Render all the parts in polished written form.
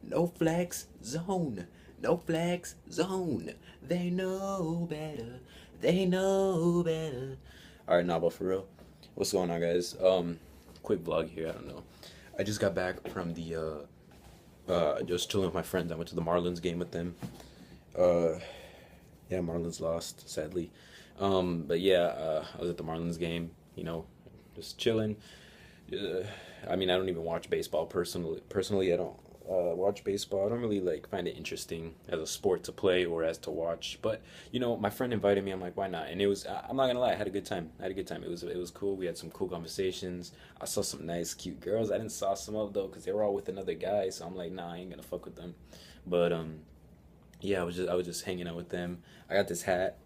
No flex zone. No flex zone. They know better. They know better. All right, nah, but for real, what's going on, guys? Quick vlog here. I don't know. I just got back from the just chilling with my friends. I went to the Marlins game with them. Uh, yeah, Marlins lost, sadly. But yeah, I was at the Marlins game. Just chilling. Uh, I mean, I don't even watch baseball personally. Personally, I don't watch baseball. I don't really like find it interesting as a sport to play or as to watch. But my friend invited me. I'm like, why not? And it was. I'm not gonna lie. I had a good time. I had a good time. It was cool. We had some cool conversations. I saw some nice, cute girls. I didn't saw some of though because they were all with another guy. So I'm like, nah, I ain't gonna fuck with them. But yeah, I was just hanging out with them. I got this hat.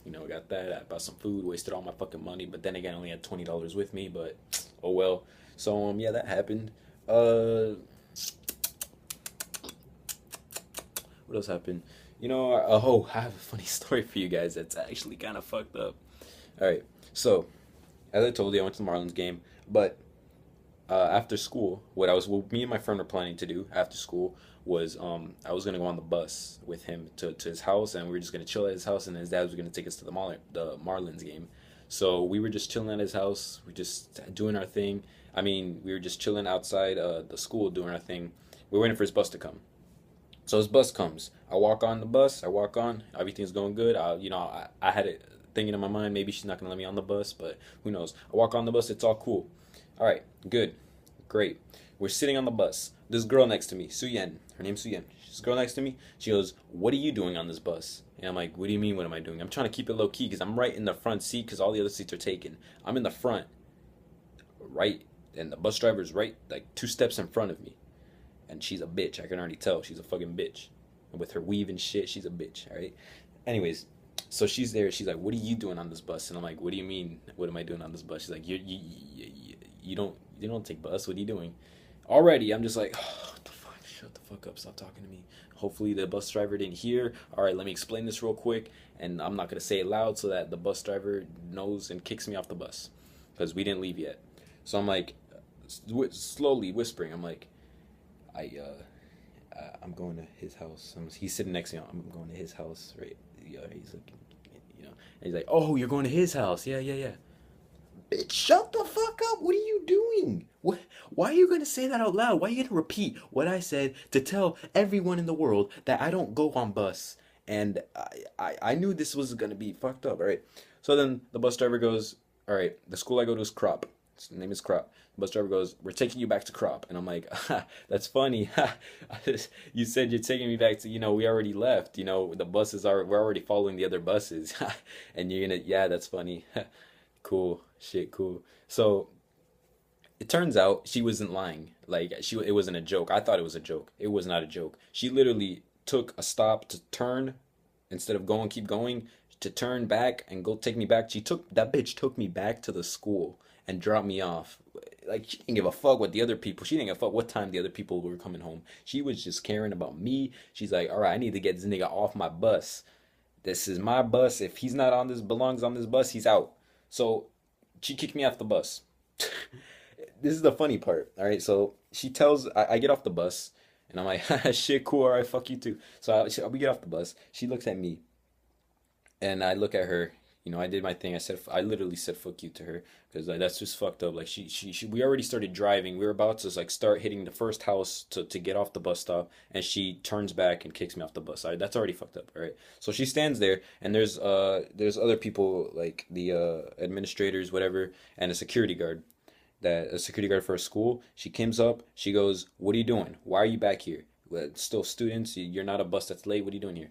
I got that. I bought some food, wasted all my fucking money, but then again, I only had $20 with me. But oh well. So yeah, that happened. Uh, what else happened? Oh, I have a funny story for you guys. That's actually kind of fucked up. All right. So as I told you, I went to the Marlins game, but after school, what me and my friend were planning to do after school was I was gonna go on the bus with him to his house, and we were just gonna chill at his house, and his dad was gonna take us to the Marlins game. So we were just chilling at his house. We just doing our thing. I mean, we were just chilling outside the school doing our thing. We were waiting for his bus to come. So his bus comes. I walk on the bus. I walk on. Everything's going good. I had it thinking in my mind, maybe she's not gonna let me on the bus, but who knows? I walk on the bus. It's all cool. All right, good, great. We're sitting on the bus. This girl next to me, Suyen. Her name's Suyen. This girl next to me. She goes, "What are you doing on this bus?" And I'm like, "What do you mean? What am I doing?" I'm trying to keep it low key because I'm right in the front seat because all the other seats are taken. I'm in the front, right, and the bus driver's right like two steps in front of me. And she's a bitch. I can already tell she's a fucking bitch. And with her weave and shit, she's a bitch. All right. Anyways, so she's there. She's like, "What are you doing on this bus?" And I'm like, "What do you mean? What am I doing on this bus?" She's like, "You don't take bus. What are you doing?" Already, I'm just like, oh, what the fuck? Shut the fuck up. Stop talking to me. Hopefully, the bus driver didn't hear. All right, let me explain this real quick, and I'm not gonna say it loud so that the bus driver knows and kicks me off the bus because we didn't leave yet. So I'm like, slowly whispering. I'm like, I'm going to his house. He's sitting next to me. I'm going to his house, right? Yeah, he's like, and he's like, "Oh, you're going to his house? Yeah, yeah, yeah." Bitch, shut the fuck up. What are you doing? What? Why are you gonna say that out loud? Why are you gonna repeat what I said to tell everyone in the world that I don't go on bus? And I knew this was gonna be fucked up. All right. So then the bus driver goes, "All right, the school I go to is Crop. His name is Crop." The bus driver goes, "We're taking you back to Crop." And I'm like, "That's funny. You said you're taking me back to, we already left. The buses are, we're already following the other buses." And you're gonna, yeah, that's funny. Cool. Shit, cool. So it turns out she wasn't lying. Like it wasn't a joke. I thought it was a joke. It was not a joke. She literally took a stop to turn instead of going, keep going, to turn back and go take me back. That bitch took me back to the school and dropped me off. Like she didn't give a fuck what the other people. She didn't give a fuck what time the other people were coming home. She was just caring about me. She's like, "All right, I need to get this nigga off my bus. This is my bus. If he's not on this, belongs on this bus, he's out." So she kicked me off the bus. This is the funny part. All right, so I get off the bus, and I'm like, "Shit, cool. All right, fuck you too." So we get off the bus. She looks at me, and I look at her. I did my thing. I literally said "fuck you" to her because that's just fucked up. Like we already started driving. We were about to like start hitting the first house to get off the bus stop, and she turns back and kicks me off the bus. All right, that's already fucked up. All right, so she stands there, and there's other people like the administrators, whatever, and a security guard for a school. She comes up. She goes, "What are you doing? Why are you back here? Well, still students. You're not a bus that's late. What are you doing here?"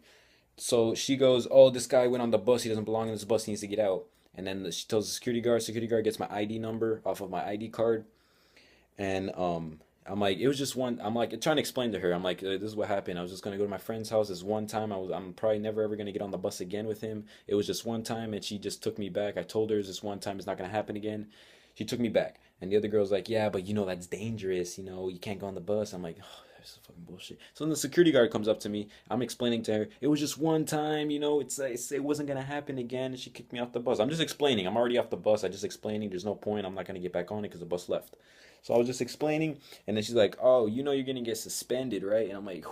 So she goes, "Oh, this guy went on the bus. He doesn't belong in this bus. He needs to get out." And then she tells the security guard. Security guard gets my ID number off of my ID card. And I'm like, it was just one. I'm like trying to explain to her. I'm like, this is what happened. I was just gonna go to my friend's house. This one time. I'm probably never ever gonna get on the bus again with him. It was just one time, and she just took me back. I told her this one time it's not gonna happen again. She took me back, and the other girl's like, "Yeah, but that's dangerous. You can't go on the bus." I'm like, oh, this is fucking bullshit. So then the security guard comes up to me. I'm explaining to her, it was just one time. It wasn't gonna happen again. And she kicked me off the bus. I'm just explaining. I'm already off the bus. I just explaining. There's no point. I'm not gonna get back on it because the bus left. So I was just explaining, and then she's like, "Oh, you know you're gonna get suspended, right?" And I'm like,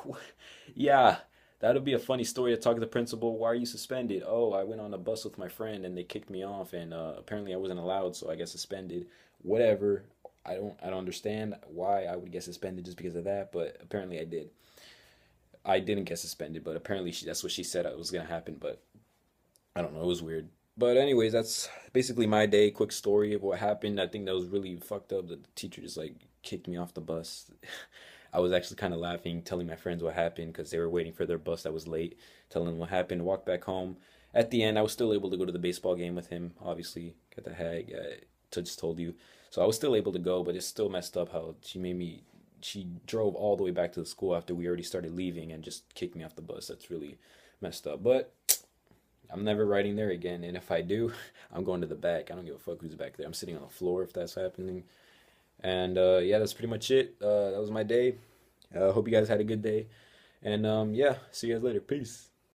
"Yeah, that'll be a funny story to talk to the principal. Why are you suspended?" "Oh, I went on a bus with my friend, and they kicked me off, and apparently I wasn't allowed, so I got suspended. Whatever. I don't understand why I would get suspended just because of that, but apparently I did. I didn't get suspended, but apparently that's what she said it was gonna happen. But I don't know. It was weird. But anyways, that's basically my day. Quick story of what happened. I think that was really fucked up that the teacher just like kicked me off the bus. I was actually kind of laughing, telling my friends what happened because they were waiting for their bus that was late, telling them what happened, walked back home. At the end, I was still able to go to the baseball game with him. Obviously, got the hag. Just told you, so I was still able to go, but it's still messed up how she made me. She drove all the way back to the school after we already started leaving and just kicked me off the bus. That's really messed up. But I'm never riding there again. And if I do, I'm going to the back. I don't give a fuck who's back there. I'm sitting on the floor if that's happening. And yeah, that's pretty much it. That was my day. Hope you guys had a good day. And yeah, see you guys later. Peace.